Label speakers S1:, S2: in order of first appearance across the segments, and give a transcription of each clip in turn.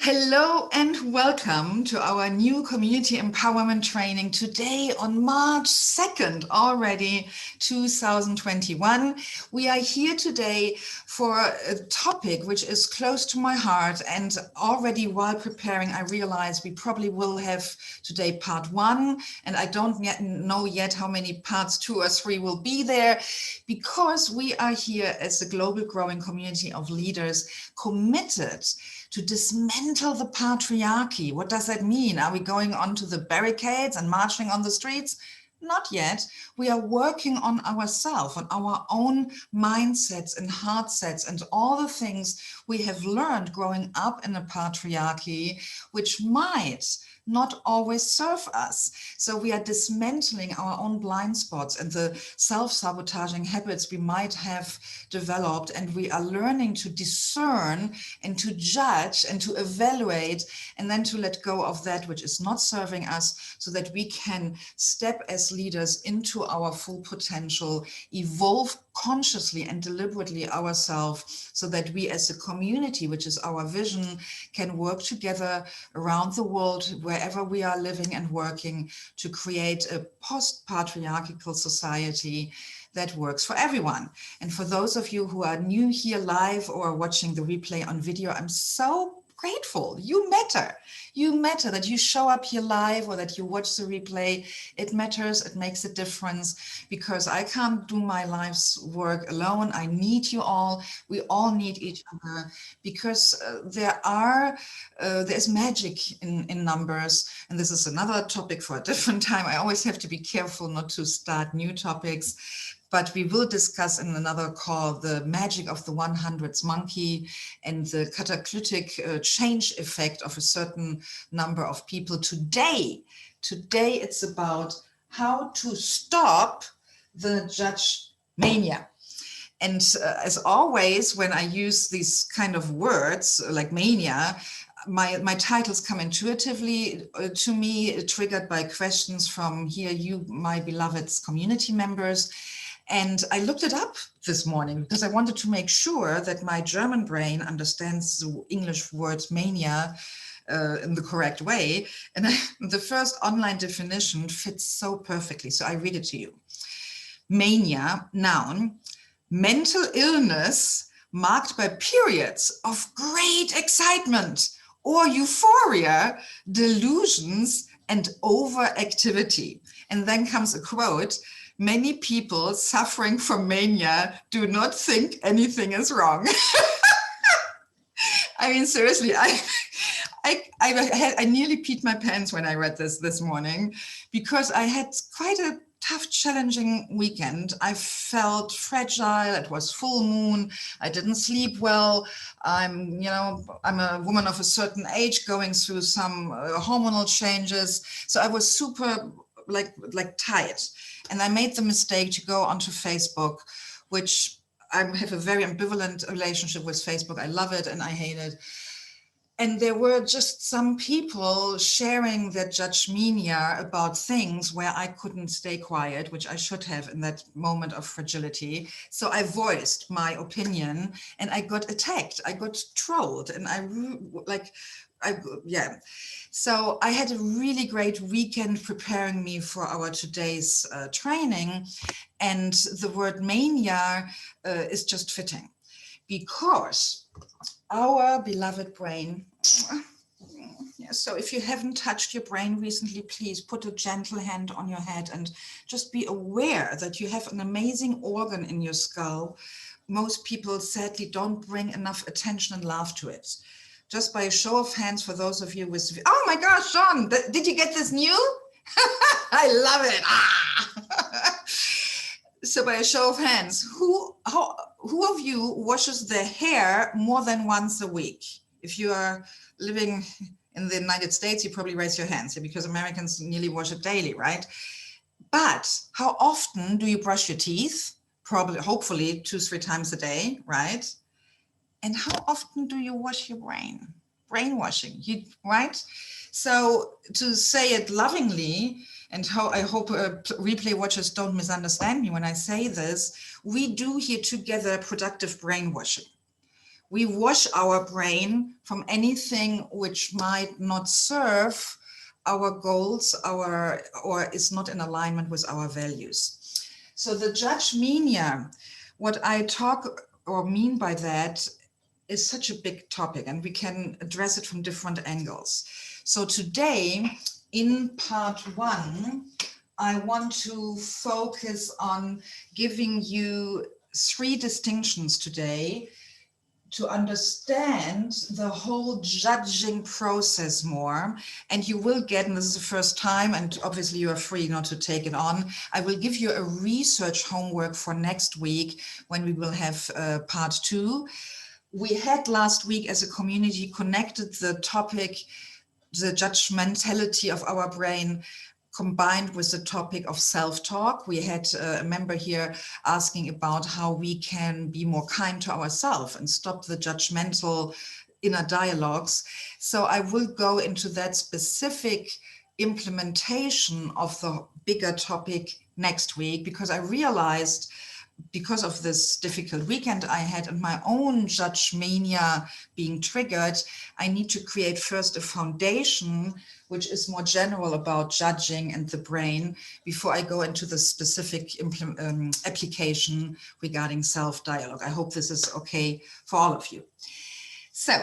S1: Hello and welcome to our new community empowerment training today on March 2nd, already 2021. We are here today for a topic which is close to my heart, and already while preparing I realized we probably will have today part 1, and I don't yet know how many parts 2 or 3 will be there, because we are here as a global growing community of leaders committed to dismantle the patriarchy. What does that mean? Are we going onto the barricades and marching on the streets? Not yet. We are working on ourselves, on our own mindsets and heart sets and all the things we have learned growing up in a patriarchy, which might not always serve us. So we are dismantling our own blind spots and the self-sabotaging habits we might have developed, and we are learning to discern and to judge and to evaluate, and then to let go of that which is not serving us, so that we can step as leaders into our full potential, evolve consciously and deliberately ourselves, so that we as a community, which is our vision, can work together around the world, wherever we are living and working, to create a post-patriarchal society that works for everyone. And for those of you who are new here live or watching the replay on video, I'm so grateful. You matter. You matter that you show up here live or that you watch the replay. It matters. It makes a difference, because I can't do my life's work alone. I need you all. We all need each other, because there's magic in numbers. And this is another topic for a different time. I always have to be careful not to start new topics. But we will discuss in another call the magic of the 100th monkey and the cataclysmic change effect of a certain number of people. Today it's about how to stop the judge mania. And as always, when I use these kind of words like mania, my titles come intuitively to me, triggered by questions from you, my beloved community members. And I looked it up this morning because I wanted to make sure that my German brain understands the English word mania in the correct way. And the first online definition fits so perfectly. So I read it to you. Mania, noun, mental illness marked by periods of great excitement or euphoria, delusions, and overactivity. And then comes a quote: many people suffering from mania do not think anything is wrong. I mean, seriously, I nearly peed my pants when I read this morning, because I had quite a tough, challenging weekend. I felt fragile. It was full moon. I didn't sleep well. I'm a woman of a certain age going through some hormonal changes. So I was super like tired. And I made the mistake to go onto Facebook, which I have a very ambivalent relationship with Facebook. I love it and I hate it. And there were just some people sharing their judgmenia about things where I couldn't stay quiet, which I should have in that moment of fragility. So I voiced my opinion and I got attacked. I got trolled, and So I had a really great weekend preparing me for our today's training. And the word mania is just fitting, because our beloved brain. So if you haven't touched your brain recently, please put a gentle hand on your head and just be aware that you have an amazing organ in your skull. Most people sadly don't bring enough attention and love to it. Just by a show of hands, for those of you with, oh my gosh, John, did you get this new? I love it. So by a show of hands, who of you washes their hair more than once a week? If you are living in the United States, you probably raise your hands, because Americans nearly wash it daily, right? But how often do you brush your teeth? Probably, hopefully 2-3 times a day, right? And how often do you wash your brain? Brainwashing, right? So to say it lovingly, and how I hope replay watchers don't misunderstand me when I say this, we do here together productive brainwashing. We wash our brain from anything which might not serve our goals, or is not in alignment with our values. So the judge mania, what I talk or mean by that is such a big topic, and we can address it from different angles. So today, in part one, I want to focus on giving you 3 distinctions today to understand the whole judging process more. And you will get, and this is the first time, and obviously you are free not to take it on, I will give you a research homework for next week when we will have part 2. We had last week as a community connected the topic, the judgmentality of our brain, combined with the topic of self-talk. We had a member here asking about how we can be more kind to ourselves and stop the judgmental inner dialogues. So I will go into that specific implementation of the bigger topic next week, because I realized, because of this difficult weekend I had and my own judge mania being triggered, I need to create first a foundation which is more general about judging and the brain before I go into the specific application regarding self-dialogue. I hope this is okay for all of you. So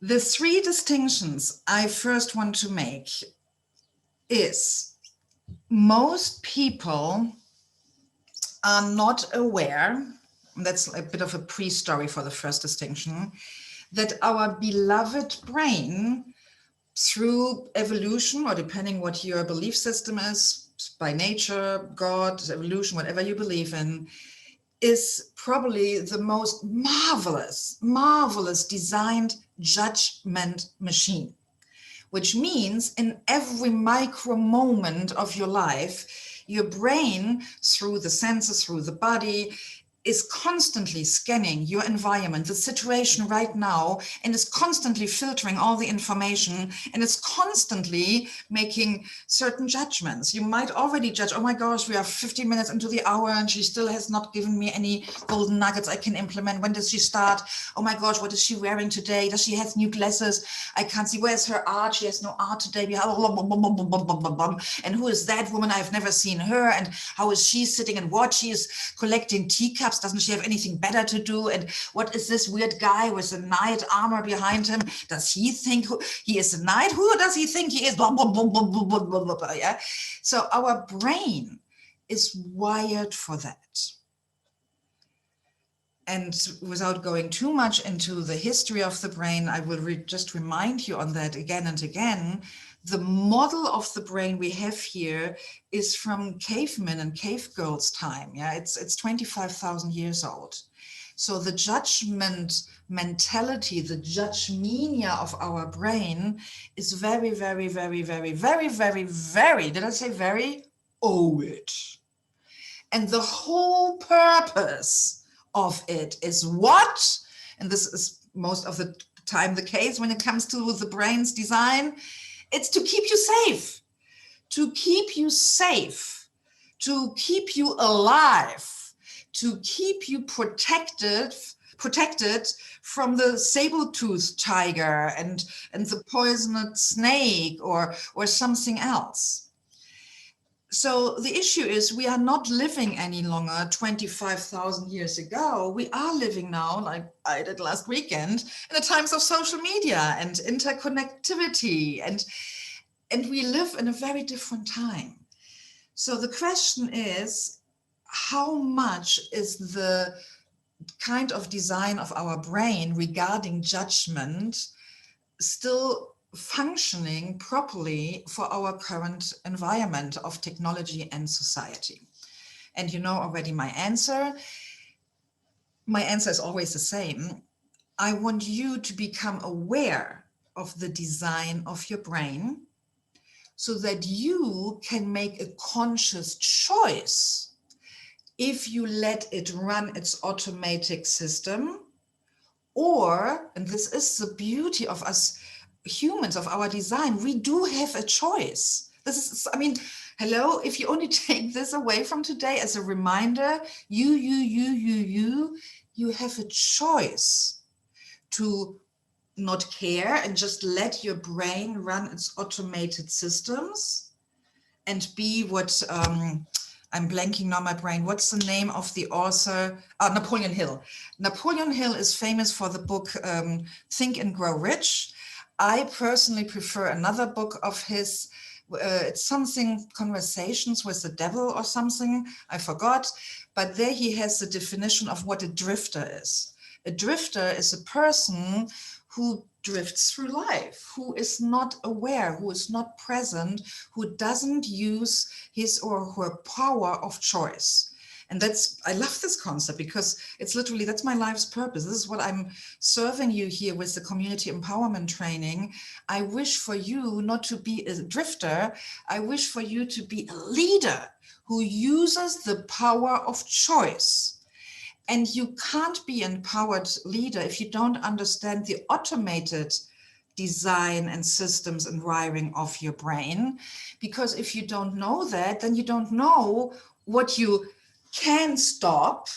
S1: the 3 distinctions I first want to make is, most people are not aware, that's a bit of a pre-story for the first distinction, that our beloved brain, through evolution, or depending what your belief system is, by nature, God, evolution, whatever you believe in, is probably the most marvelous designed judgment machine. Which means in every micro moment of your life, your brain, through the senses, through the body, is constantly scanning your environment, the situation right now, and is constantly filtering all the information, and it's constantly making certain judgments. You might already judge, oh my gosh, we are 15 minutes into the hour and she still has not given me any golden nuggets I can implement. When does she start? Oh my gosh, what is she wearing today? Does she have new glasses? I can't see. Where's her art? She has no art today. And who is that woman? I've never seen her. And how is she sitting and what? She is collecting teacups. Doesn't she have anything better to do? And what is this weird guy with a knight armor behind him? Does he think he is a knight? Who does he think he is? Yeah. So our brain is wired for that. And without going too much into the history of the brain, I will just remind you on that again and again. The model of the brain we have here is from cavemen and cave girls' time. Yeah, it's 25,000 years old. So the judgment mentality, the judge mania of our brain is very, very, very, very, very, very, very, did I say very? Old. And the whole purpose of it is what? And this is most of the time the case when it comes to the brain's design. It's to keep you safe, to keep you safe, to keep you alive, to keep you protected from the saber-toothed tiger and the poisonous snake or something else. So the issue is we are not living any longer 25,000 years ago. We are living now, like I did last weekend, in the times of social media and interconnectivity, and we live in a very different time. So the question is, how much is the kind of design of our brain regarding judgment still functioning properly for our current environment of technology and society? And you know already my answer. My answer is always the same. I want you to become aware of the design of your brain so that you can make a conscious choice if you let it run its automatic system, or, and this is the beauty of us humans, of our design, we do have a choice. This is, I mean, hello, if you only take this away from today as a reminder, you you have a choice to not care and just let your brain run its automated systems and be what, I'm blanking now my brain. What's the name of the author? Napoleon Hill. Napoleon Hill is famous for the book Think and Grow Rich. I personally prefer another book of his. It's something, Conversations with the Devil or something, I forgot. But there he has the definition of what a drifter is. A drifter is a person who drifts through life, who is not aware, who is not present, who doesn't use his or her power of choice. And that's, I love this concept because it's literally, that's my life's purpose. This is what I'm serving you here with the community empowerment training. I wish for you not to be a drifter. I wish for you to be a leader who uses the power of choice. And you can't be an empowered leader if you don't understand the automated design and systems and wiring of your brain. Because if you don't know that, then you don't know what you can stop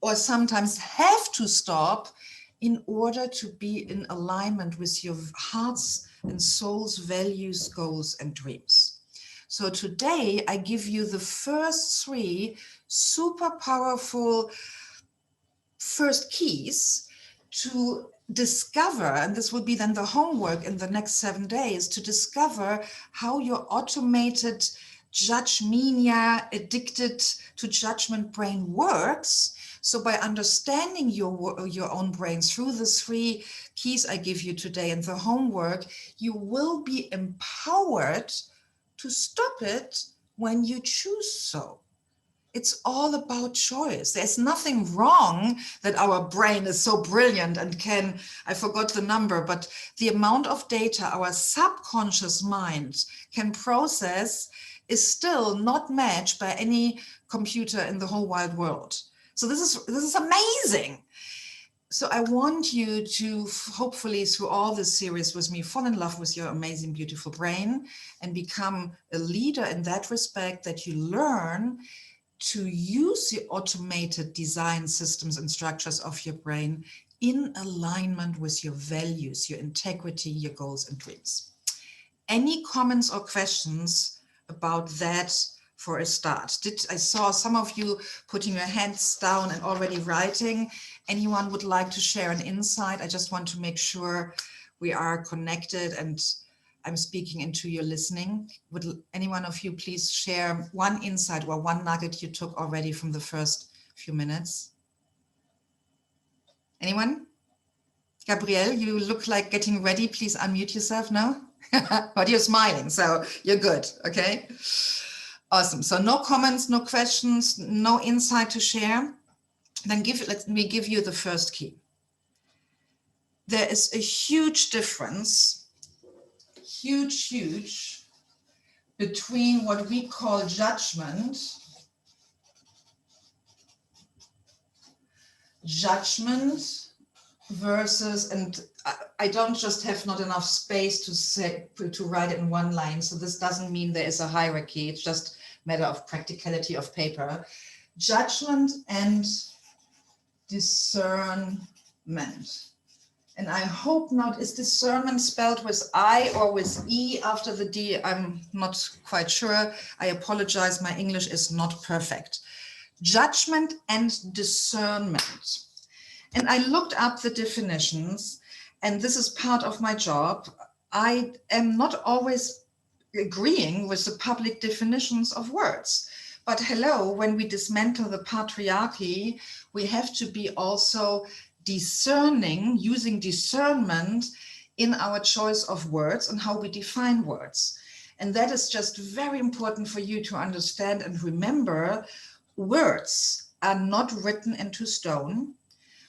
S1: or sometimes have to stop in order to be in alignment with your heart's and soul's values, goals, and dreams. So today I give you the first 3 super powerful first keys to discover, and this will be then the homework in the next 7 days, to discover how your automated mania, addicted to judgment brain works. So by understanding your own brain through the 3 keys I give you today and the homework, you will be empowered to stop it when you choose so. It's all about choice. There's nothing wrong that our brain is so brilliant and can, I forgot the number, but the amount of data our subconscious mind can process is still not matched by any computer in the whole wide world. So this is amazing. So I want you to hopefully through all this series with me fall in love with your amazing, beautiful brain and become a leader in that respect, that you learn to use the automated design systems and structures of your brain in alignment with your values, your integrity, your goals and dreams. Any comments or questions about that for a start? I saw some of you putting your hands down and already writing. Anyone would like to share an insight? I just want to make sure we are connected and I'm speaking into your listening. Would any one of you please share one insight or one nugget you took already from the first few minutes? Anyone? Gabrielle, you look like getting ready. Please unmute yourself now. But you're smiling, so you're good, okay? Awesome. So no comments, no questions, no insight to share. Then let me give you the first key. There is a huge difference, huge, between what we call judgment versus, and I don't just have not enough space to write it in one line. So this doesn't mean there is a hierarchy. It's just a matter of practicality of paper. Judgment and discernment. And I hope not, is discernment spelled with I or with E after the D? I'm not quite sure. I apologize, my English is not perfect. Judgment and discernment. And I looked up the definitions, and this is part of my job. I am not always agreeing with the public definitions of words. But hello, when we dismantle the patriarchy, we have to be also discerning, using discernment in our choice of words and how we define words. And that is just very important for you to understand and remember. Words are not written into stone.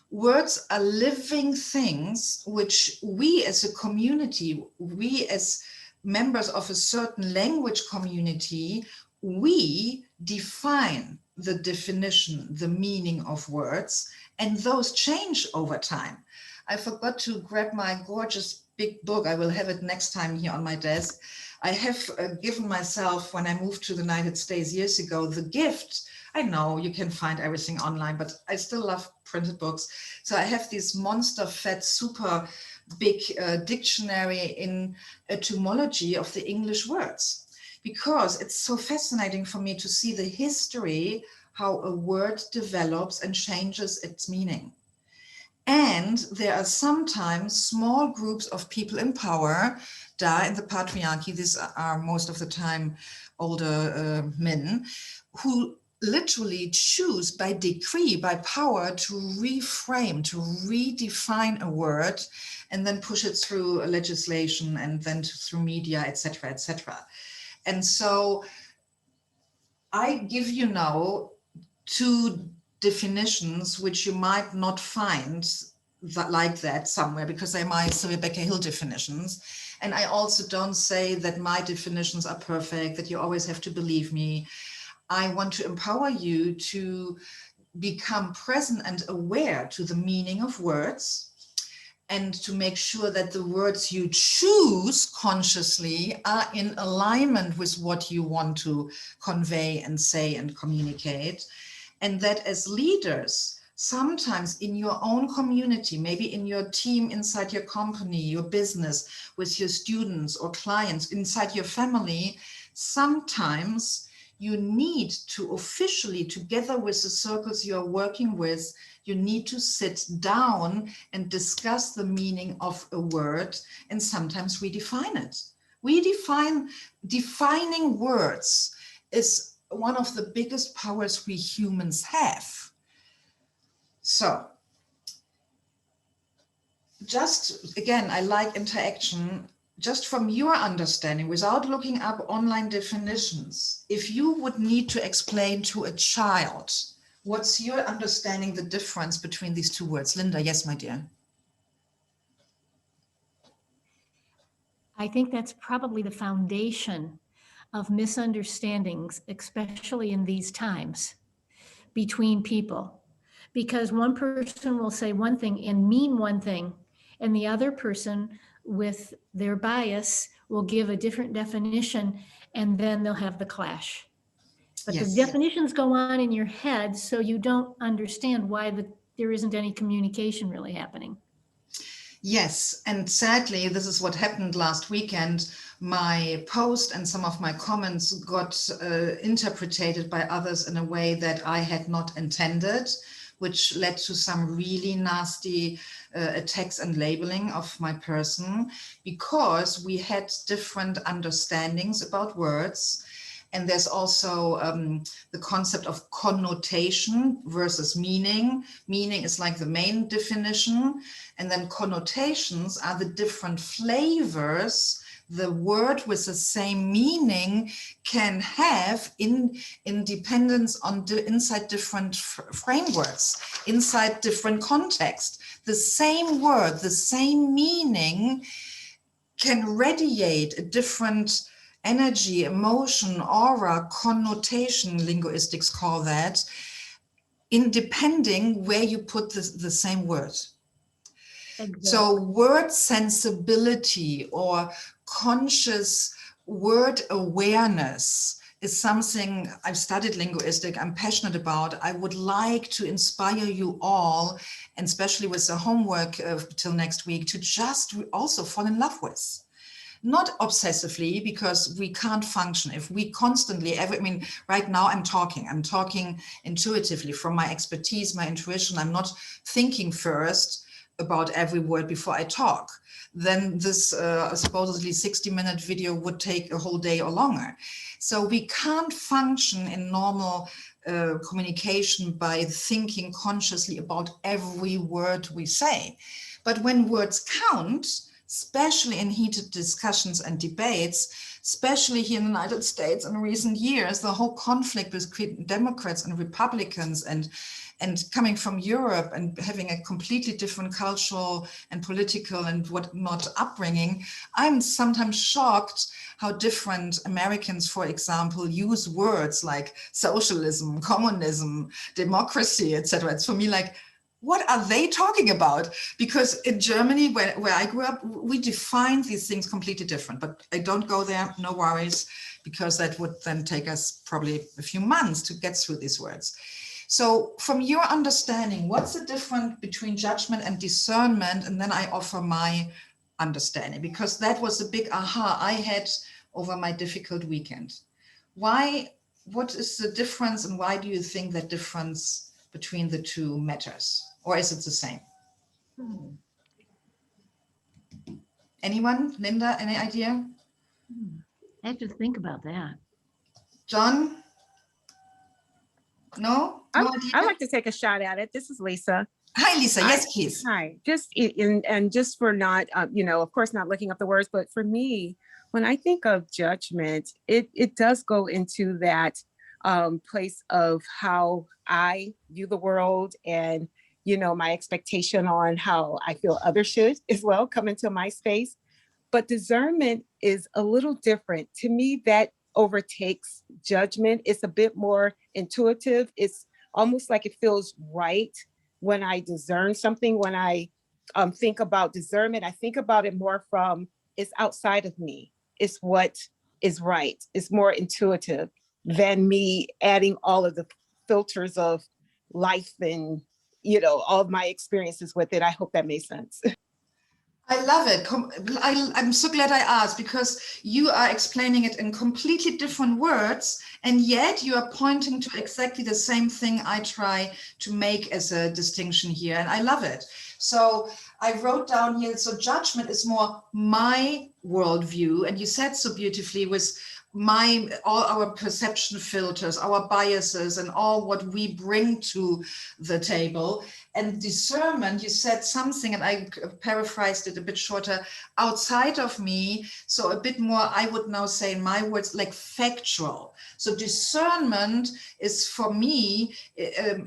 S1: Words are living things which we as a community, we as members of a certain language community, we define the definition, the meaning of words, and those change over time. I forgot to grab my gorgeous big book. I will have it next time here on my desk. I have given myself, when I moved to the United States years ago, the gift. I know you can find everything online, but I still love printed books. So I have this monster fat, super big dictionary in etymology of the English words, because it's so fascinating for me to see the history, how a word develops and changes its meaning. And there are sometimes small groups of people in power, da in the patriarchy, these are most of the time older men, who literally choose by decree, by power, to reframe, to redefine a word, and then push it through legislation and then through media, etc., etc. And so I give you now two definitions which you might not find like that somewhere, because they might still be Becker-Hill definitions. And I also don't say that my definitions are perfect, that you always have to believe me. I want to empower you to become present and aware to the meaning of words, and to make sure that the words you choose consciously are in alignment with what you want to convey and say and communicate. And that as leaders, sometimes in your own community, maybe in your team inside your company, your business, with your students or clients, inside your family, sometimes you need to officially, together with the circles you're working with, you need to sit down and discuss the meaning of a word and sometimes redefine it. Defining words is one of the biggest powers we humans have. So, just again, I like interaction. Just from your understanding, without looking up online definitions, if you would need to explain to a child, what's your understanding the difference between these two words? Linda, yes, my dear.
S2: I think that's probably the foundation of misunderstandings, especially in these times, between people. Because one person will say one thing and mean one thing, and the other person with their bias will give a different definition, and then they'll have the clash. But
S1: Yes.
S2: the definitions go on in your head, so you don't understand why there isn't any communication really happening.
S1: Yes, and sadly, this is what happened last weekend. My post and some of my comments got interpreted by others in a way that I had not intended, which led to some really nasty attacks and labeling of my person, because we had different understandings about words. And there's also the concept of connotation versus meaning. Meaning is like the main definition. And then connotations are the different flavors the word with the same meaning can have in dependence on inside different frameworks, inside different context. The same word, the same meaning can radiate a different energy, emotion, aura, connotation, linguistics call that, in depending where you put the same word. Exactly. So word sensibility or conscious word awareness is something I've studied linguistics, I'm passionate about. I would like to inspire you all, and especially with the homework till next week, to just also fall in love with. Not obsessively, because we can't function if we constantly, right now I'm talking intuitively from my expertise, my intuition. I'm not thinking first about every word before I talk. Then this supposedly 60-minute video would take a whole day or longer. So we can't function in normal communication by thinking consciously about every word we say. But when words count, especially in heated discussions and debates, especially here in the United States in recent years, the whole conflict between Democrats and Republicans, and coming from Europe and having a completely different cultural and political and whatnot upbringing, I'm sometimes shocked how different Americans, for example, use words like socialism, communism, democracy, etc. It's for me like, what are they talking about? Because in Germany, where I grew up, we define these things completely different. But I don't go there, no worries, because that would then take us probably a few months to get through these words. So from your understanding, what's the difference between judgment and discernment? And then I offer my understanding, because that was a big aha I had over my difficult weekend. What is the difference, and why do you think that difference between the two matters? Or is it the same? Anyone? Linda, any idea?
S2: I have to think about that.
S1: John? No? No idea?
S3: I'd like to take a shot at it. This is Lisa.
S1: Hi, Lisa. Yes, please.
S3: Hi. Just and just for not, of course, not looking up the words, but for me, when I think of judgment, it does go into that place of how I view the world, and my expectation on how I feel others should as well come into my space. But discernment is a little different. To me, that overtakes judgment. It's a bit more intuitive. It's almost like it feels right when I discern something. When I think about discernment, I think about it more from, it's outside of me. It's what is right. It's more intuitive than me adding all of the filters of life and, all of my experiences with it. I hope that made sense.
S1: I love it. I'm so glad I asked, because you are explaining it in completely different words, and yet you are pointing to exactly the same thing I try to make as a distinction here, and I love it. So I wrote down here, so judgment is more my worldview, and you said so beautifully, with all our perception filters, our biases, and all what we bring to the table. And discernment, you said something, and I paraphrased it a bit shorter, outside of me. So a bit more, I would now say in my words, like factual. So discernment is for me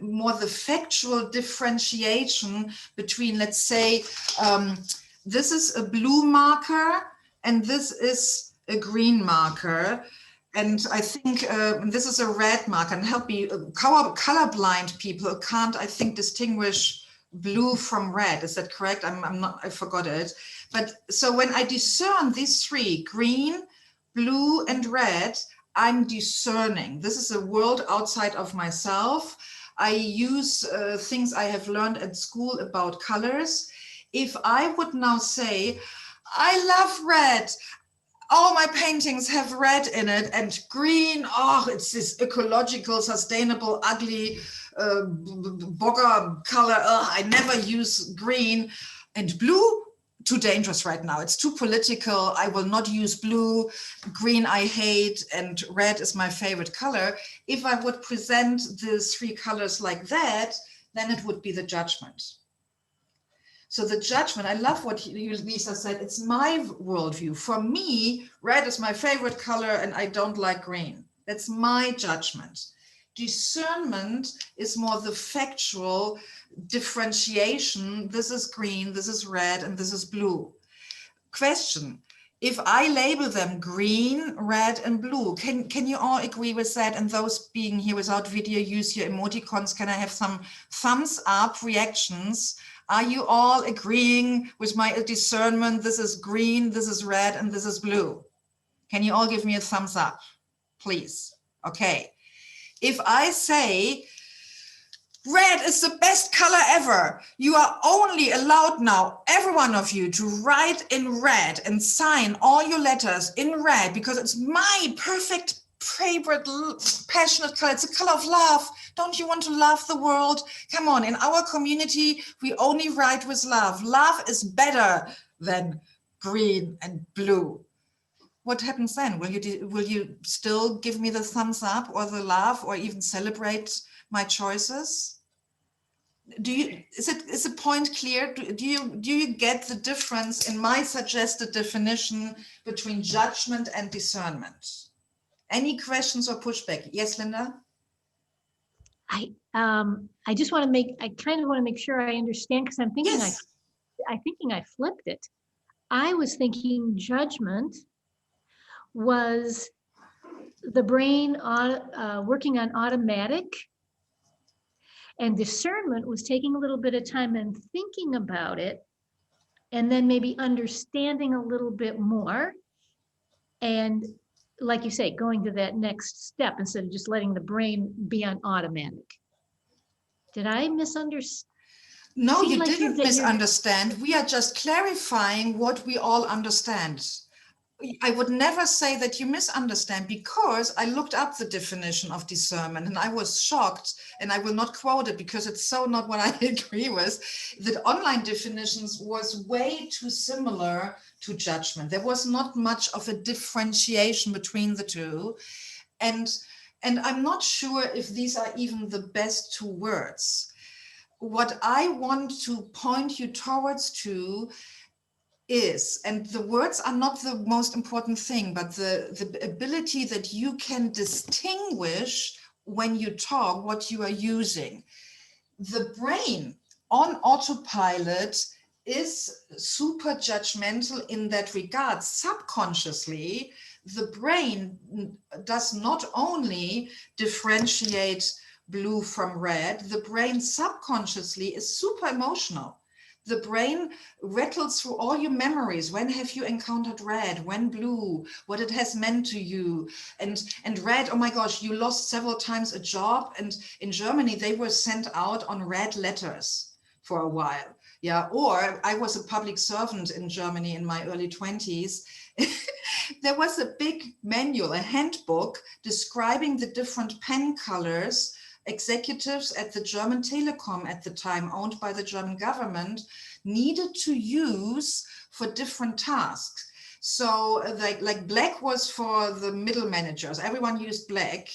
S1: more the factual differentiation between, let's say, this is a blue marker and this is a green marker, and I think this is a red marker. And help me, colorblind people can't, I think, distinguish blue from red. Is that correct? I forgot it. But so when I discern these three, green, blue, and red, I'm discerning. This is a world outside of myself. I use things I have learned at school about colors. If I would now say, I love red, all my paintings have red in it, and green, oh, it's this ecological, sustainable, ugly bogger color. I never use green. And blue, too dangerous right now. It's too political. I will not use blue. Green I hate, and red is my favorite color. If I would present the three colors like that, then it would be the judgment. So the judgment, I love what Lisa said, it's my worldview. For me, red is my favorite color and I don't like green. That's my judgment. Discernment is more the factual differentiation. This is green, this is red, and this is blue. Question, if I label them green, red, and blue, can you all agree with that? And those being here without video, use your emoticons. Can I have some thumbs up reactions? Are you all agreeing with my discernment? This is green, this is red, and this is blue. Can you all give me a thumbs up, please? Okay. If I say red is the best color ever, you are only allowed now, every one of you, to write in red and sign all your letters in red, because it's my perfect favorite passionate color. It's a color of love. Don't you want to love the world? Come on, in our community, we only write with love. Love is better than green and blue. What happens then? Will you still give me the thumbs up or the love, or even celebrate my choices? Is the point clear? Do you get the difference in my suggested definition between judgment and discernment? Any questions or pushback? Yes, Linda?
S2: I just want to I kind of want to make sure I understand, because I'm thinking
S1: Yes.
S2: I flipped it. I was thinking judgment was the brain working on automatic, and discernment was taking a little bit of time and thinking about it, and then maybe understanding a little bit more, and like you say, going to that next step instead of just letting the brain be on automatic. Did I misunderstand?
S1: No,
S2: Seemed
S1: you
S2: like
S1: didn't
S2: that you're-
S1: misunderstand. We are just clarifying what we all understand. I would never say that you misunderstand, because I looked up the definition of discernment and I was shocked, and I will not quote it because it's so not what I agree with, that online definitions was way too similar to judgment. There was not much of a differentiation between the two. And I'm not sure if these are even the best two words. What I want to point you towards to is, and the words are not the most important thing, but the ability that you can distinguish when you talk what you are using. The brain on autopilot is super judgmental in that regard. Subconsciously, the brain does not only differentiate blue from red, the brain subconsciously is super emotional. The brain rattles through all your memories. When have you encountered red? When blue? What it has meant to you? And red, oh my gosh, you lost several times a job. And in Germany, they were sent out on red letters for a while. Yeah, or I was a public servant in Germany in my early 20s. There was a big manual, a handbook describing the different pen colors executives at the German Telekom at the time, owned by the German government, needed to use for different tasks. So like black was for the middle managers, everyone used black,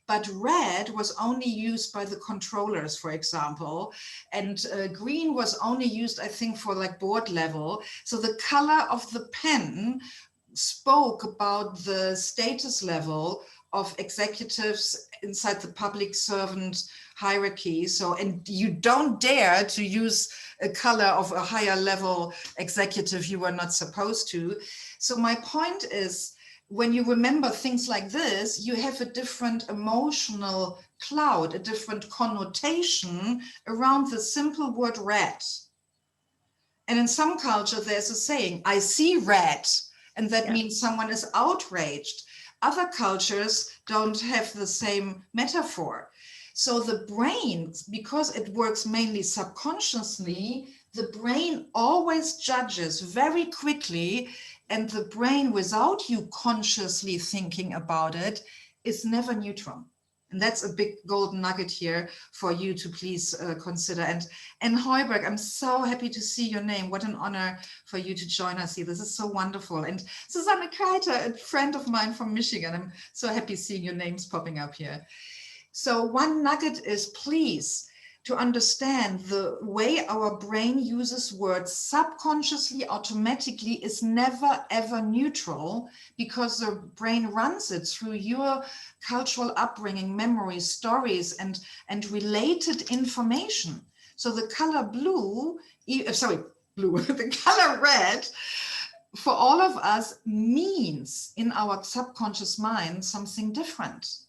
S1: but red was only used by the controllers, for example, and green was only used, I think, for like board level. So the color of the pen spoke about the status level of executives inside the public servant hierarchy. So, and you don't dare to use a color of a higher level executive you were not supposed to. So my point is, when you remember things like this, you have a different emotional cloud, a different connotation around the simple word red. And in some culture, there's a saying, I see red, and that means someone is outraged. Other cultures don't have the same metaphor. So the brain, because it works mainly subconsciously, the brain always judges very quickly, and the brain, without you consciously thinking about it, is never neutral. And that's a big golden nugget here for you to please consider. And Heuberg, I'm so happy to see your name. What an honor for you to join us here. This is so wonderful. And Susanne Kreiter, a friend of mine from Michigan. I'm so happy seeing your names popping up here. So one nugget is, please, to understand the way our brain uses words subconsciously, automatically, is never, ever neutral, because the brain runs it through your cultural upbringing, memories, stories, and related information. So the color blue, the color red, for all of us means in our subconscious mind something different,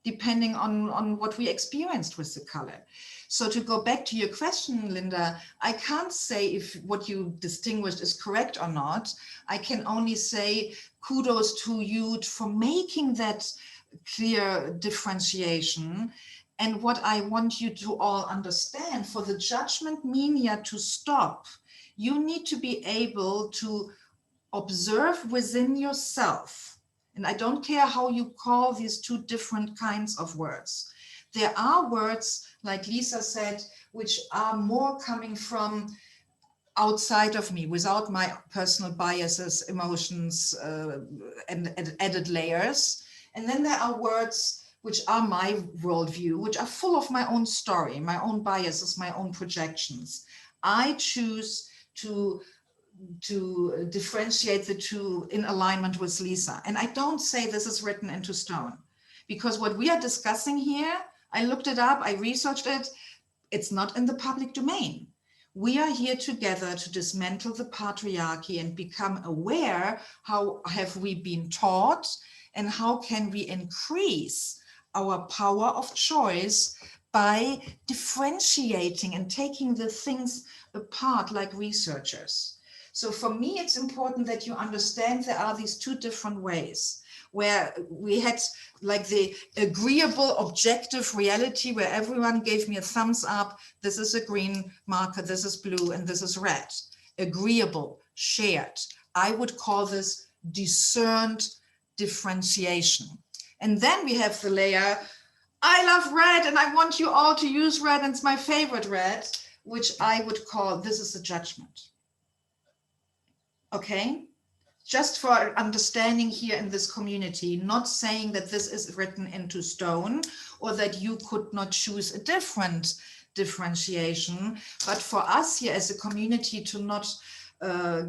S1: depending on what we experienced with the color. So to go back to your question, Linda, I can't say if what you distinguished is correct or not. I can only say kudos to you for making that clear differentiation. And what I want you to all understand, for the judgment mania to stop, you need to be able to observe within yourself. And I don't care how you call these two different kinds of words. There are words, like Lisa said, which are more coming from outside of me, without my personal biases, emotions, and added layers. And then there are words which are my worldview, which are full of my own story, my own biases, my own projections. I choose to differentiate the two in alignment with Lisa. And I don't say this is written into stone, because what we are discussing here, I looked it up, I researched it, it's not in the public domain. We are here together to dismantle the patriarchy and become aware, how have we been taught, and how can we increase our power of choice by differentiating and taking the things apart like researchers. So for me, it's important that you understand there are these two different ways. where we had like the agreeable objective reality where everyone gave me a thumbs up. This is a green marker, this is blue, and this is red. Agreeable, shared. I would call this discerned differentiation. And then we have the layer, I love red and I want you all to use red and it's my favorite red, which I would call, this is a judgment. Okay? Just for understanding here in this community, not saying that this is written into stone or that you could not choose a different differentiation, but for us here as a community to not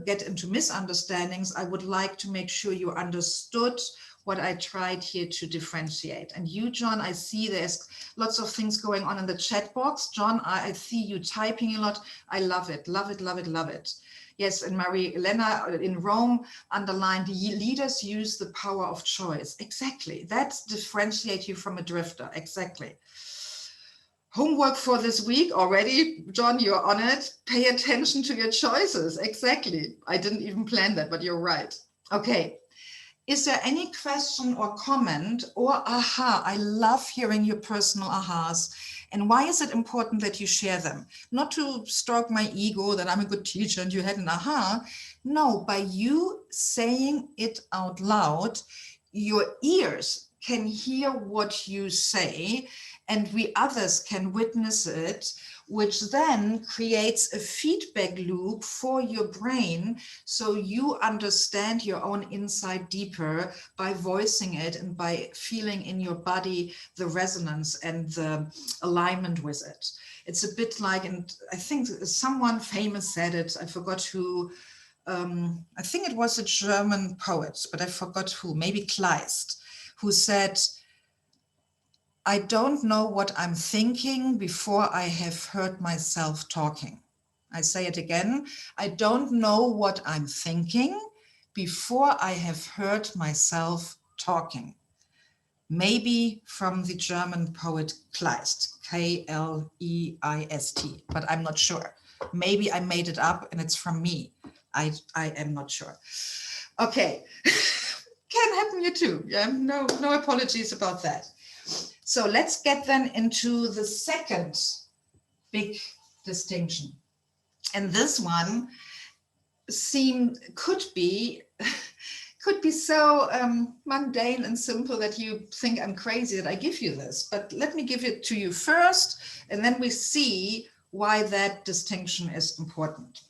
S1: get into misunderstandings, I would like to make sure you understood what I tried here to differentiate. And you, John, I see there's lots of things going on in the chat box. John, I see you typing a lot. I love it, love it, love it, love it. Yes, and Marie Elena in Rome underlined, leaders use the power of choice. Exactly, that's differentiate you from a drifter, exactly. Homework for this week already, John, you're on it. Pay attention to your choices, exactly. I didn't even plan that, but you're right. Okay, is there any question or comment or aha? I love hearing your personal ahas. And why is it important that you share them? Not to stroke my ego that I'm a good teacher and you had an aha. No, by you saying it out loud, your ears can hear what you say and we others can witness it, which then creates a feedback loop for your brain so you understand your own insight deeper by voicing it and by feeling in your body the resonance and the alignment with it. It's a bit like, and I think someone famous said it, I forgot who, I think it was a German poet, but I forgot who, maybe Kleist, who said, I don't know what I'm thinking before I have heard myself talking. I say it again. I don't know what I'm thinking before I have heard myself talking. Maybe from the German poet Kleist, K-L-E-I-S-T, but I'm not sure. Maybe I made it up and it's from me. I am not sure. Okay, can happen you too. Yeah, no apologies about that. So let's get then into the second big distinction. And this one could be so mundane and simple that you think I'm crazy that I give you this, but let me give it to you first, and then we see why that distinction is important.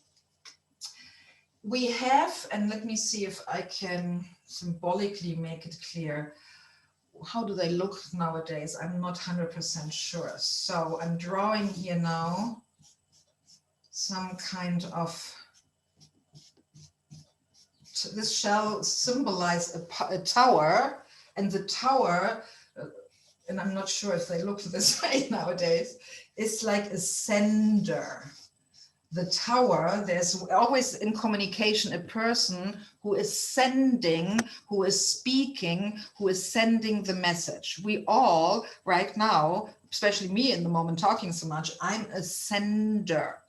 S1: We have, and let me see if I can symbolically make it clear. How do they look nowadays? I'm not 100% sure. So I'm drawing here now some kind of, this shall symbolize a tower, and the tower, and I'm not sure if they look this way nowadays, is like a sender. The tower, there's always in communication a person who is sending, who is speaking, who is sending the message. We all right now, especially me in the moment talking so much, I'm a sender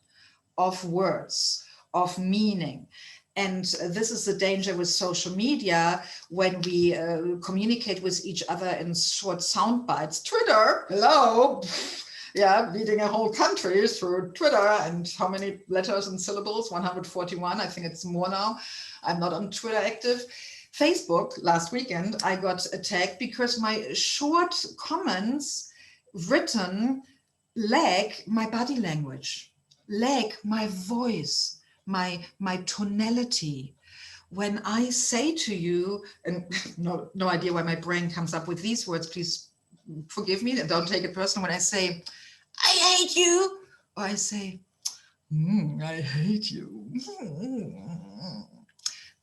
S1: of words, of meaning. And this is the danger with social media when we communicate with each other in short sound bites. Twitter, hello. Yeah, leading a whole country through Twitter, and how many letters and syllables? 141, I think it's more now. I'm not on Twitter active. Facebook, last weekend, I got attacked because my short comments written lack my body language, lack my voice, my tonality. When I say to you, and no idea why my brain comes up with these words, please forgive me and don't take it personal, when I say, I hate you, or I say, I hate you.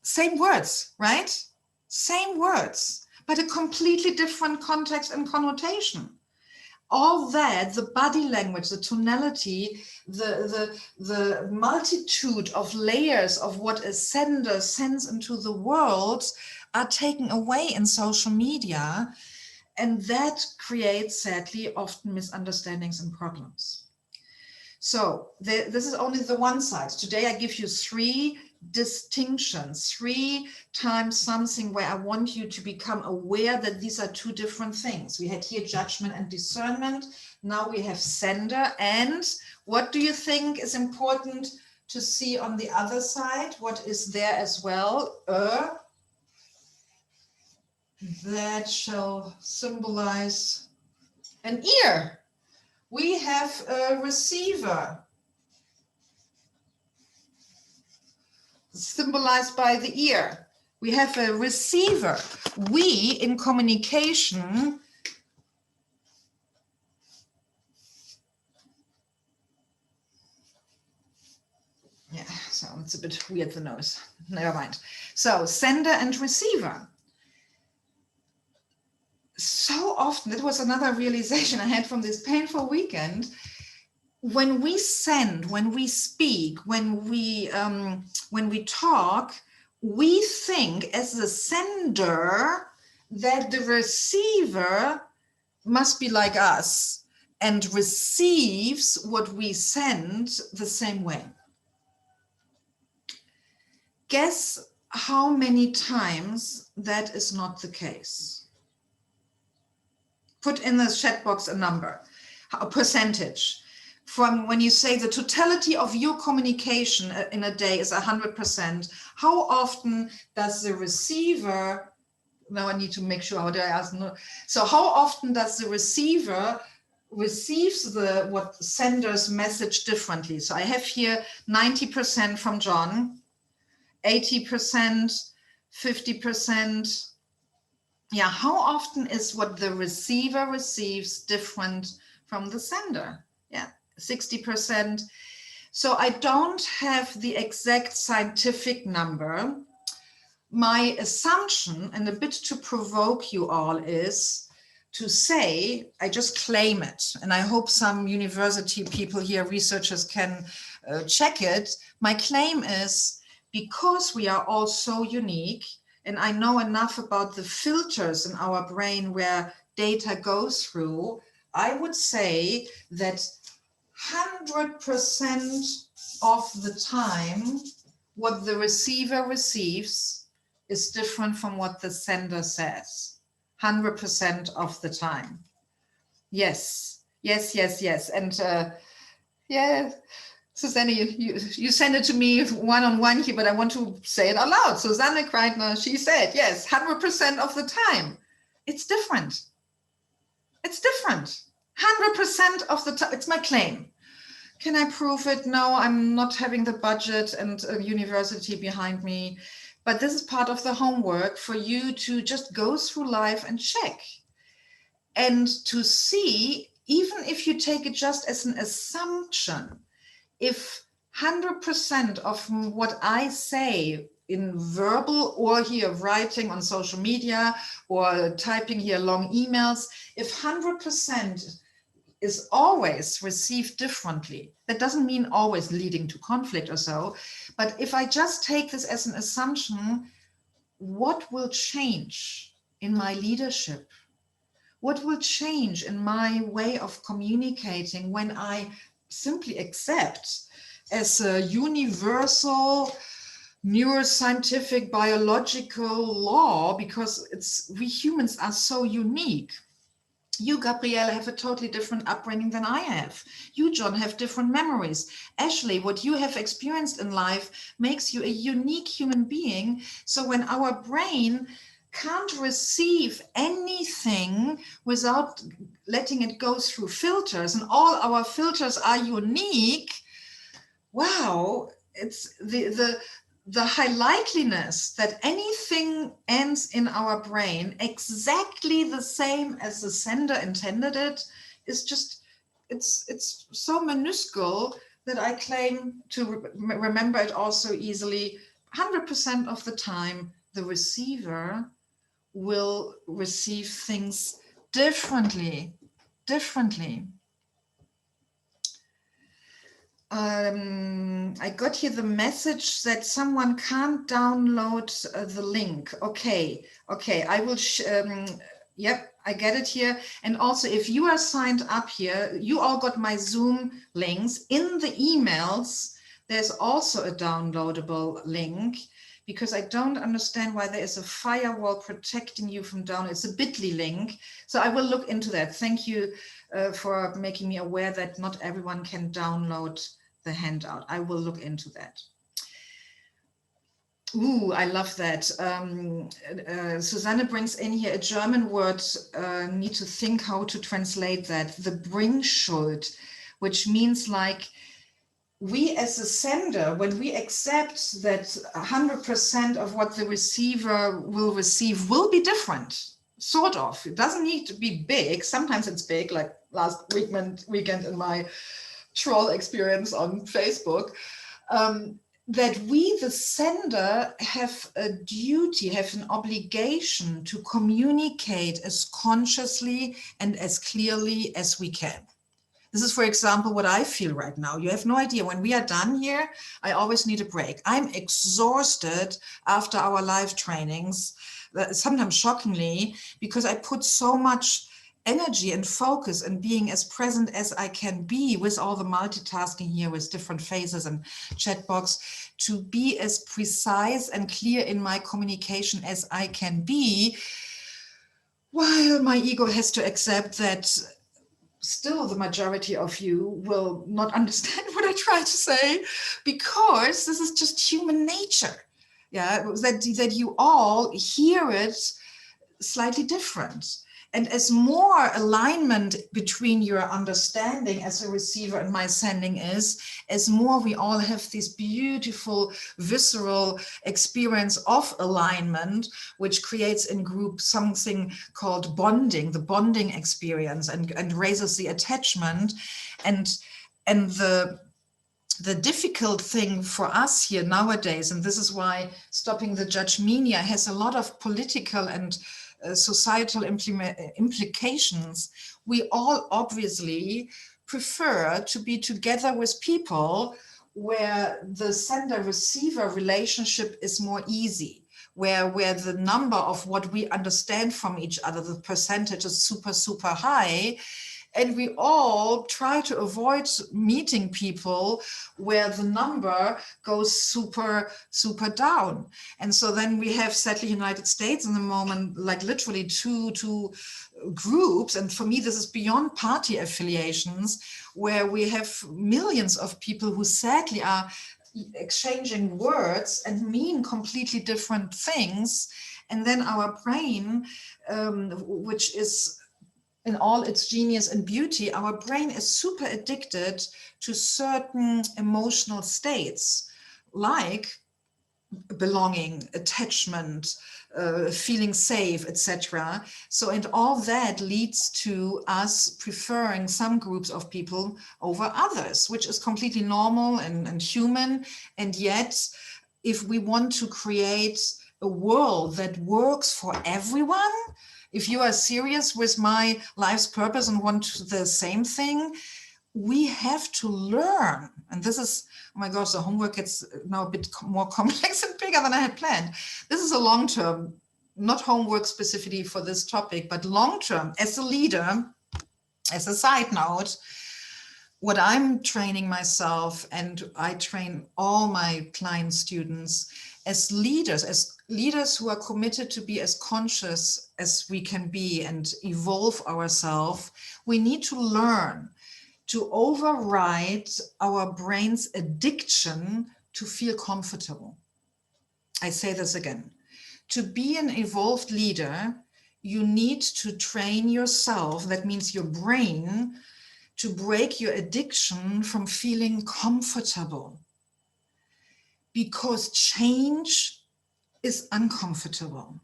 S1: Same words, right? Same words, but a completely different context and connotation. All that, the body language, the tonality, the multitude of layers of what a sender sends into the world are taken away in social media. And that creates, sadly, often misunderstandings and problems. So this is only the one side. Today I give you 3 distinctions, 3 times something where I want you to become aware that these are 2 different things. We had here judgment and discernment. Now we have sender. And what do you think is important to see on the other side? What is there as well? That shall symbolize an ear. We have a receiver, symbolized by the ear. We have a receiver. We, in communication, yeah, so it's a bit weird, the nose. Never mind. So, sender and receiver. So often, that was another realization I had from this painful weekend. When we send, when we speak, when we talk, we think as the sender that the receiver must be like us and receives what we send the same way. Guess how many times that is not the case? Put in the chat box a number, a percentage. From when you say the totality of your communication in a day is 100%, how often does the receiver, now I need to make sure, how do I ask? No. So how often does the receiver receives what sender's message differently? So I have here 90% from John, 80%, 50%. Yeah, how often is what the receiver receives different from the sender? Yeah, 60%. So I don't have the exact scientific number. My assumption, and a bit to provoke you all, is to say, I just claim it, and I hope some university people here, researchers, can check it. My claim is, because we are all so unique, and I know enough about the filters in our brain where data goes through, I would say that 100% of the time, what the receiver receives is different from what the sender says. 100% of the time. Yes, yes, yes, yes. And yeah, Susanne, you send it to me one-on-one here, but I want to say it out loud. Susanne Kreitner, she said, yes, 100% of the time. It's different. It's different. 100% of the time. It's my claim. Can I prove it? No, I'm not having the budget and a university behind me. But this is part of the homework for you to just go through life and check. And to see, even if you take it just as an assumption, if 100% of what I say in verbal or here writing on social media or typing here long emails, if 100% is always received differently, that doesn't mean always leading to conflict or so, but if I just take this as an assumption, what will change in my leadership? What will change in my way of communicating when I simply accept as a universal neuroscientific biological law, because we humans are so unique. You, Gabrielle, have a totally different upbringing than I have. You, John, have different memories. Ashley, what you have experienced in life makes you a unique human being. So when our brain can't receive anything without letting it go through filters, and all our filters are unique, wow, it's the high likeliness that anything ends in our brain exactly the same as the sender intended it is just, it's so minuscule that I claim to remember it also easily. 100% of the time, the receiver will receive things differently. I got here the message that someone can't download the link. Okay, I will, yep, I get it here. And also, if you are signed up here, you all got my Zoom links in the emails. There's also a downloadable link, because I don't understand why there is a firewall protecting you from download. It's a bit.ly link. So I will look into that. Thank you for making me aware that not everyone can download the handout. I will look into that. Ooh, I love that. Susanne brings in here a German word, need to think how to translate that. The Bringschuld, which means like, we as a sender, when we accept that 100% of what the receiver will receive will be different, sort of. It doesn't need to be big. Sometimes it's big, like last weekend in my troll experience on Facebook. That we, the sender, have a duty, have an obligation to communicate as consciously and as clearly as we can. This is, for example, what I feel right now. You have no idea. When we are done here, I always need a break. I'm exhausted after our live trainings, sometimes shockingly, because I put so much energy and focus and being as present as I can be with all the multitasking here with different faces and chat box, to be as precise and clear in my communication as I can be, while my ego has to accept that still the majority of you will not understand what I try to say, because this is just human nature. Yeah, that you all hear it slightly different. And as more alignment between your understanding as a receiver and my sending is, as more we all have this beautiful visceral experience of alignment, which creates in group something called bonding, the bonding experience, and raises the attachment. And the difficult thing for us here nowadays, and this is why stopping the judgmenia has a lot of political and societal implications, we all obviously prefer to be together with people where the sender-receiver relationship is more easy, where the number of what we understand from each other, the percentage is super, super high. And we all try to avoid meeting people where the number goes super, super down. And so then we have, sadly, United States in the moment, like literally two groups. And for me, this is beyond party affiliations, where we have millions of people who sadly are exchanging words and mean completely different things. And then our brain, which is in all its genius and beauty, our brain is super addicted to certain emotional states, like belonging, attachment, feeling safe, etc. So, and all that leads to us preferring some groups of people over others, which is completely normal and human. And yet, if we want to create a world that works for everyone, if you are serious with my life's purpose and want the same thing, we have to learn. And this is, oh my gosh, the homework gets now a bit more complex and bigger than I had planned. This is a long-term, not homework specifically for this topic, but long-term. As a leader, as a side note, what I'm training myself, and I train all my client students as leaders who are committed to be as conscious as we can be and evolve ourselves, we need to learn to override our brain's addiction to feel comfortable. I say this again. To be an evolved leader, you need to train yourself, that means your brain, to break your addiction from feeling comfortable. Because change is uncomfortable.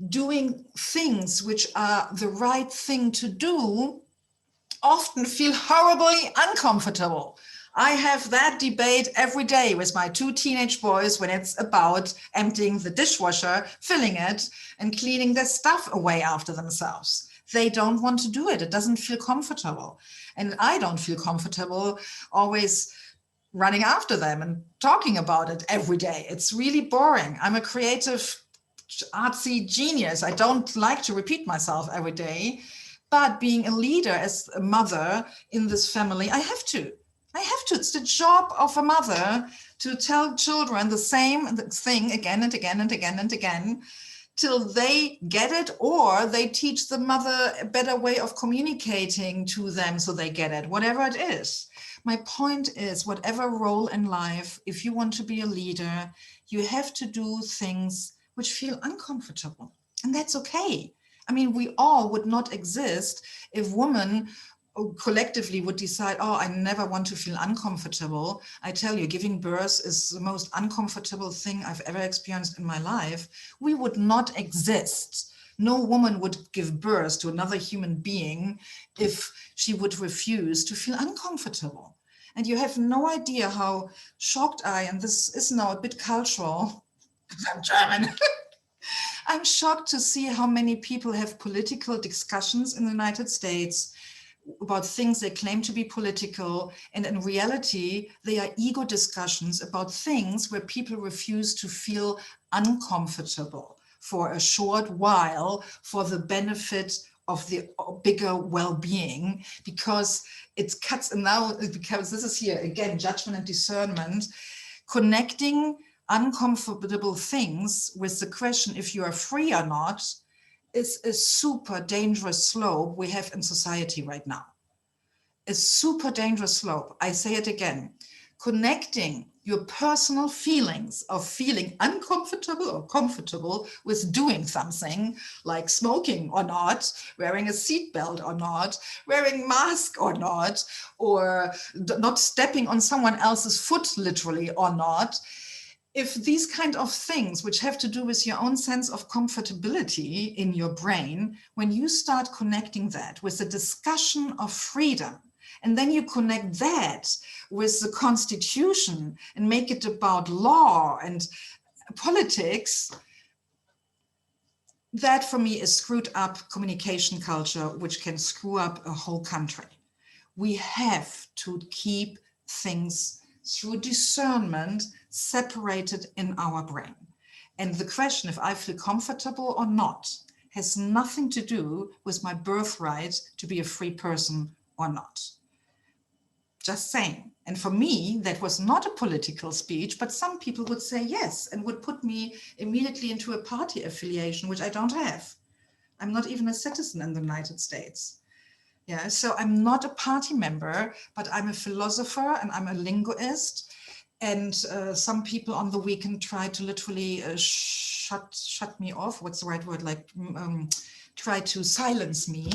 S1: Doing things which are the right thing to do often feel horribly uncomfortable. I have that debate every day with my 2 teenage boys when it's about emptying the dishwasher, filling it, and cleaning their stuff away after themselves. They don't want to do it. It doesn't feel comfortable. And I don't feel comfortable always running after them and talking about it every day. It's really boring. I'm a creative, artsy genius. I don't like to repeat myself every day. But being a leader, as a mother in this family, I have to. I have to. It's the job of a mother to tell children the same thing again and again and again and again till they get it, or they teach the mother a better way of communicating to them so they get it, whatever it is. My point is, whatever role in life, if you want to be a leader, you have to do things which feel uncomfortable. And that's okay. I mean, we all would not exist if women collectively would decide, oh, I never want to feel uncomfortable. I tell you, giving birth is the most uncomfortable thing I've ever experienced in my life. We would not exist. No woman would give birth to another human being if she would refuse to feel uncomfortable. And you have no idea how shocked and this is now a bit cultural, because I'm German. I'm shocked to see how many people have political discussions in the United States about things they claim to be political, and in reality, they are ego discussions about things where people refuse to feel uncomfortable for a short while for the benefit of the bigger well-being, because it cuts, and now because this is here again, judgment and discernment, connecting uncomfortable things with the question if you are free or not is a super dangerous slope we have in society right now. A super dangerous slope. I say it again. Connecting your personal feelings of feeling uncomfortable or comfortable with doing something like smoking or not, wearing a seatbelt or not, wearing a mask or not, or not stepping on someone else's foot literally or not. If these kind of things, which have to do with your own sense of comfortability in your brain, when you start connecting that with the discussion of freedom, and then you connect that with the Constitution and make it about law and politics, that for me is screwed up communication culture, which can screw up a whole country. We have to keep things through discernment separated in our brain. And the question if I feel comfortable or not has nothing to do with my birthright to be a free person or not. Just saying. And for me, that was not a political speech, but some people would say yes and would put me immediately into a party affiliation, which I don't have. I'm not even a citizen in the United States. Yeah, so I'm not a party member, but I'm a philosopher and I'm a linguist. And some people on the weekend try to literally shut me off. What's the right word? Like try to silence me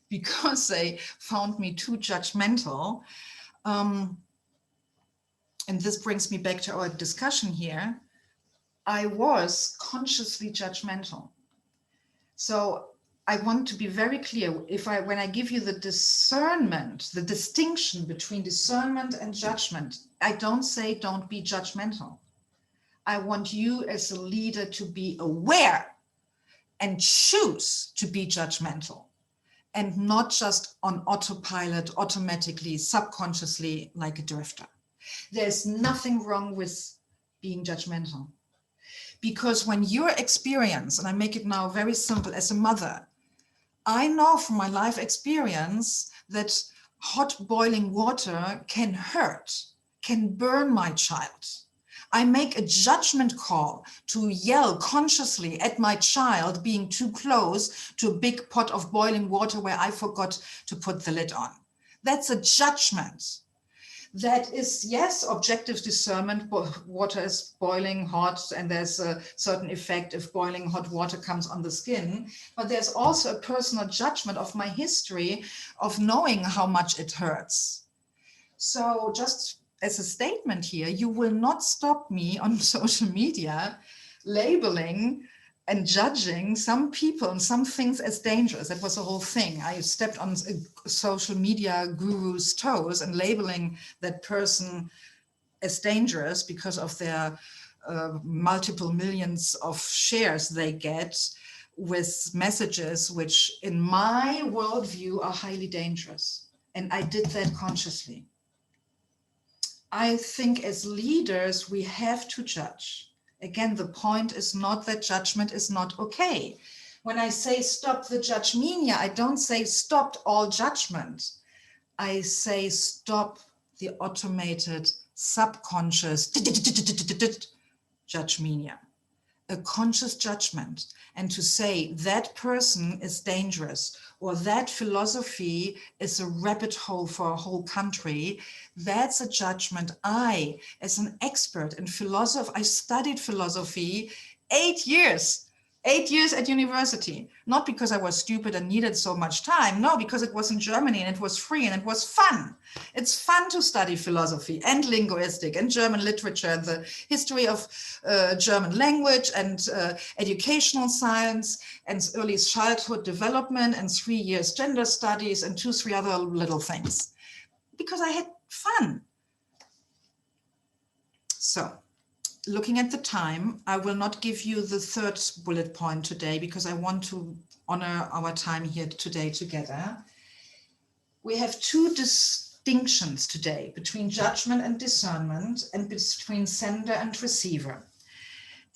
S1: because they found me too judgmental. And this brings me back to our discussion here. I was consciously judgmental. So I want to be very clear. When I give you the discernment, the distinction between discernment and judgment, I don't say don't be judgmental. I want you as a leader to be aware and choose to be judgmental and not just on autopilot, automatically, subconsciously like a drifter. There's nothing wrong with being judgmental. Because when your experience, and I make it now very simple as a mother, I know from my life experience that hot boiling water can hurt, can burn my child. I make a judgment call to yell consciously at my child being too close to a big pot of boiling water where I forgot to put the lid on. That's a judgment. That is, yes, objective discernment. Water is boiling hot and there's a certain effect if boiling hot water comes on the skin. But there's also a personal judgment of my history of knowing how much it hurts. So just as a statement here, you will not stop me on social media labeling and judging some people and some things as dangerous. That was the whole thing. I stepped on a social media guru's toes and labeling that person as dangerous because of their multiple millions of shares they get with messages which in my worldview are highly dangerous. And I did that consciously. I think as leaders, we have to judge. Again, the point is not that judgment is not okay. When I say stop the judge-mania, I don't say stopped all judgment. I say stop the automated subconscious judgmenia, a conscious judgment, and to say that person is dangerous or that philosophy is a rabbit hole for a whole country, that's a judgment. I, as an expert in philosophy, I studied philosophy 8 years. 8 years at university, not because I was stupid and needed so much time. No, because it was in Germany and it was free and it was fun. It's fun to study philosophy and linguistic and German literature and the history of German language and educational science and early childhood development and 3 years gender studies and 2-3 other little things, because I had fun. So, looking at the time, I will not give you the third bullet point today because I want to honor our time here today together. We have two distinctions today between judgment and discernment and between sender and receiver,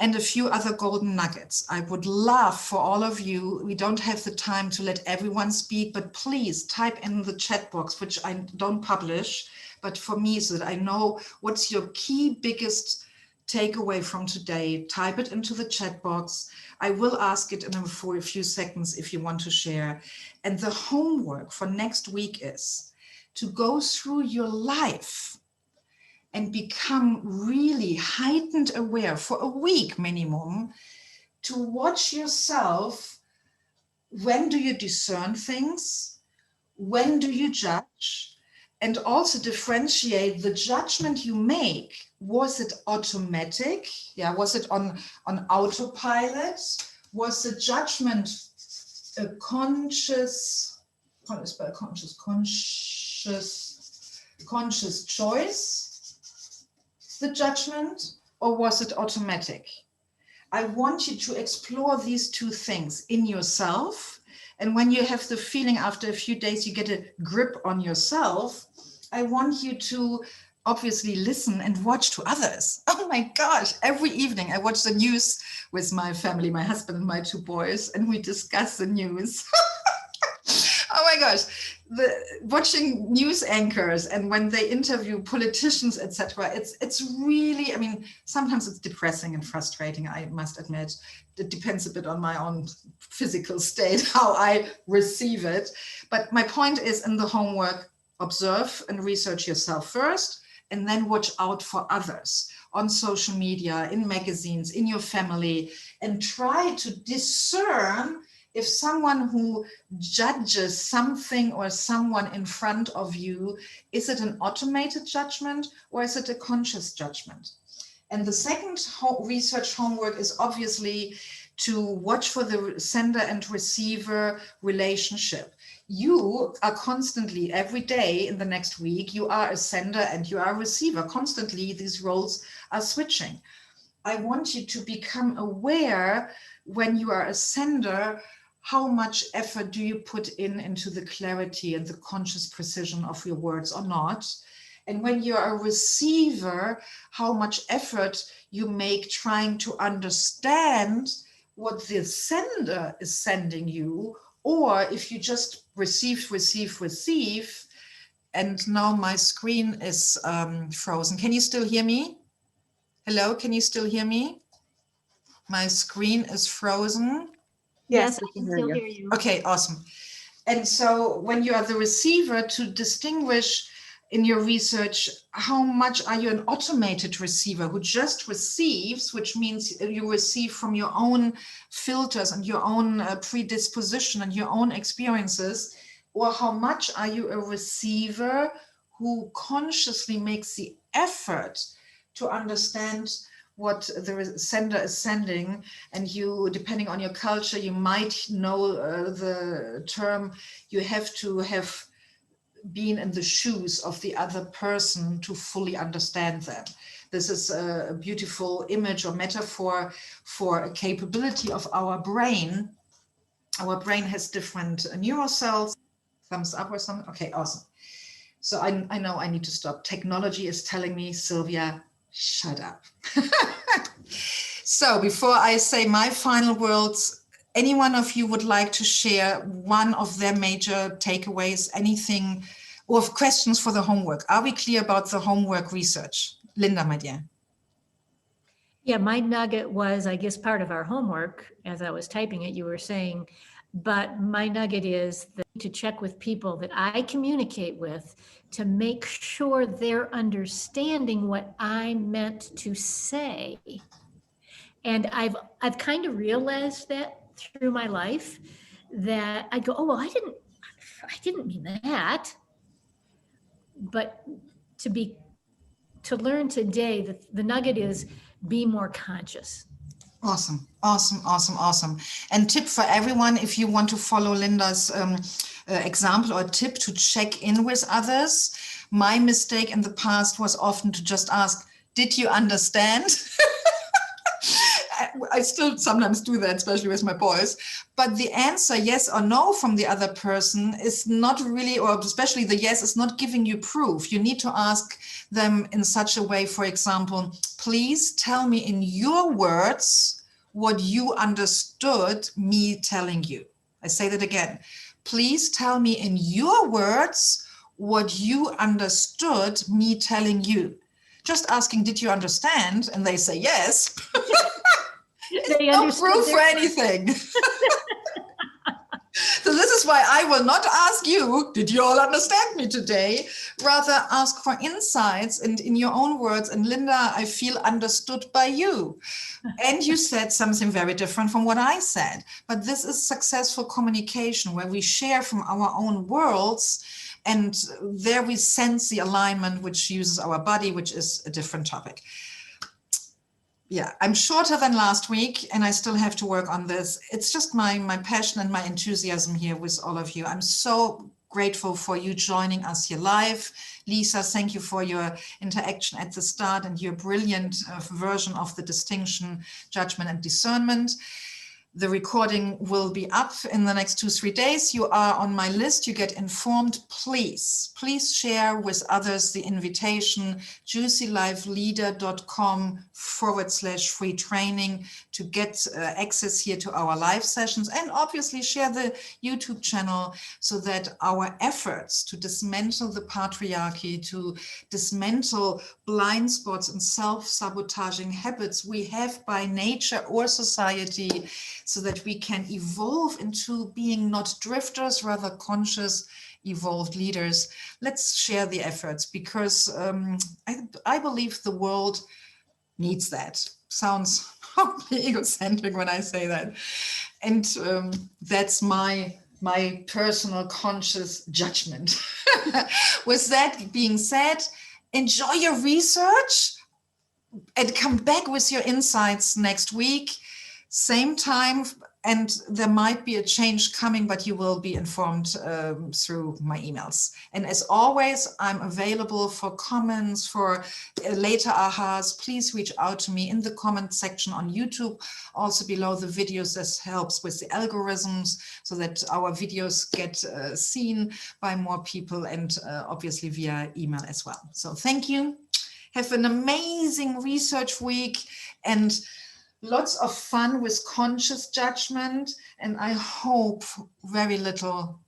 S1: and a few other golden nuggets. I would love for all of you, we don't have the time to let everyone speak, but please type in the chat box, which I don't publish, but for me, so that I know what's your key biggest takeaway from today. Type it into the chat box. I will ask it for a few seconds if you want to share. And the homework for next week is to go through your life and become really heightened aware for a week minimum, to watch yourself. When do you discern things? When do you judge? And also differentiate the judgment you make. Was it automatic? Yeah, was it on autopilot? Was the judgment a conscious choice, the judgment, or was it automatic? I want you to explore these two things in yourself. And when you have the feeling after a few days you get a grip on yourself, I want you to obviously listen and watch to others. Oh my gosh, every evening I watch the news with my family, my husband and my 2 boys, and we discuss the news. Oh my gosh, watching news anchors and when they interview politicians, etc. It's really, I mean, sometimes it's depressing and frustrating, I must admit. It depends a bit on my own physical state, how I receive it. But my point is, in the homework, observe and research yourself first, and then watch out for others on social media, in magazines, in your family, and try to discern if someone who judges something or someone in front of you, is it an automated judgment or is it a conscious judgment? And the second research homework is obviously to watch for the sender and receiver relationship. You are constantly, every day in the next week, you are a sender and you are a receiver. Constantly, these roles are switching. I want you to become aware when you are a sender, how much effort do you put into the clarity and the conscious precision of your words or not? And when you're a receiver, how much effort you make trying to understand what the sender is sending you, or if you just receive. And now my screen is frozen. Can you still hear me? Hello, can you still hear me? My screen is frozen.
S2: Yes, I can still hear you.
S1: Okay, awesome. And so when you are the receiver, to distinguish in your research, how much are you an automated receiver who just receives, which means you receive from your own filters and your own predisposition and your own experiences, or how much are you a receiver who consciously makes the effort to understand what the sender is sending. And you, depending on your culture, you might know the term, you have to have been in the shoes of the other person to fully understand them. This is a beautiful image or metaphor for a capability of our brain. Our brain has different neural cells. Thumbs up or something. Okay, awesome. So I know I need to stop. Technology is telling me, Sylvia, shut up. So before I say my final words, any one of you would like to share one of their major takeaways, anything or questions for the homework? Are we clear about the homework research? Linda, my dear.
S2: Yeah, my nugget was, I guess, part of our homework. As I was typing it, you were saying, but my nugget is to check with people that I communicate with to make sure they're understanding what I meant to say. And I've kind of realized that through my life, that I go, oh, well, I didn't mean that. But to learn today that the nugget is be more conscious.
S1: Awesome, awesome, awesome, awesome. And tip for everyone, if you want to follow Linda's example or tip to check in with others, my mistake in the past was often to just ask, did you understand? I still sometimes do that, especially with my boys. But the answer, yes or no, from the other person is not really, or especially the yes, is not giving you proof. You need to ask them in such a way, for example, please tell me in your words what you understood me telling you. I say that again. Please tell me in your words what you understood me telling you. Just asking, did you understand? And they say yes.
S2: They
S1: no proof for anything. So this is why I will not ask you, did you all understand me today? Rather ask for insights and in your own words. And Linda, I feel understood by you. And you said something very different from what I said. But this is successful communication where we share from our own worlds. And there we sense the alignment, which uses our body, which is a different topic. Yeah, I'm shorter than last week and I still have to work on this. It's just my passion and my enthusiasm here with all of you. I'm so grateful for you joining us here live. Lisa, thank you for your interaction at the start and your brilliant version of the distinction, judgment and discernment. The recording will be up in the next 2-3 days. You are on my list. You get informed. Please share with others the invitation, juicylifeleader.com/free training to get access here to our live sessions, and obviously share the YouTube channel so that our efforts to dismantle the patriarchy, to dismantle blind spots and self-sabotaging habits we have by nature or society, so that we can evolve into being not drifters, rather conscious, evolved leaders. Let's share the efforts because I believe the world needs that. Sounds probably egocentric when I say that. And that's my personal conscious judgment. With that being said, enjoy your research and come back with your insights next week. Same time, and there might be a change coming, but you will be informed through my emails. And as always, I'm available for comments, for later ahas. Please reach out to me in the comment section on YouTube. Also below the videos, this helps with the algorithms so that our videos get seen by more people, and obviously via email as well. So thank you. Have an amazing research week and lots of fun with conscious judgment, and I hope very little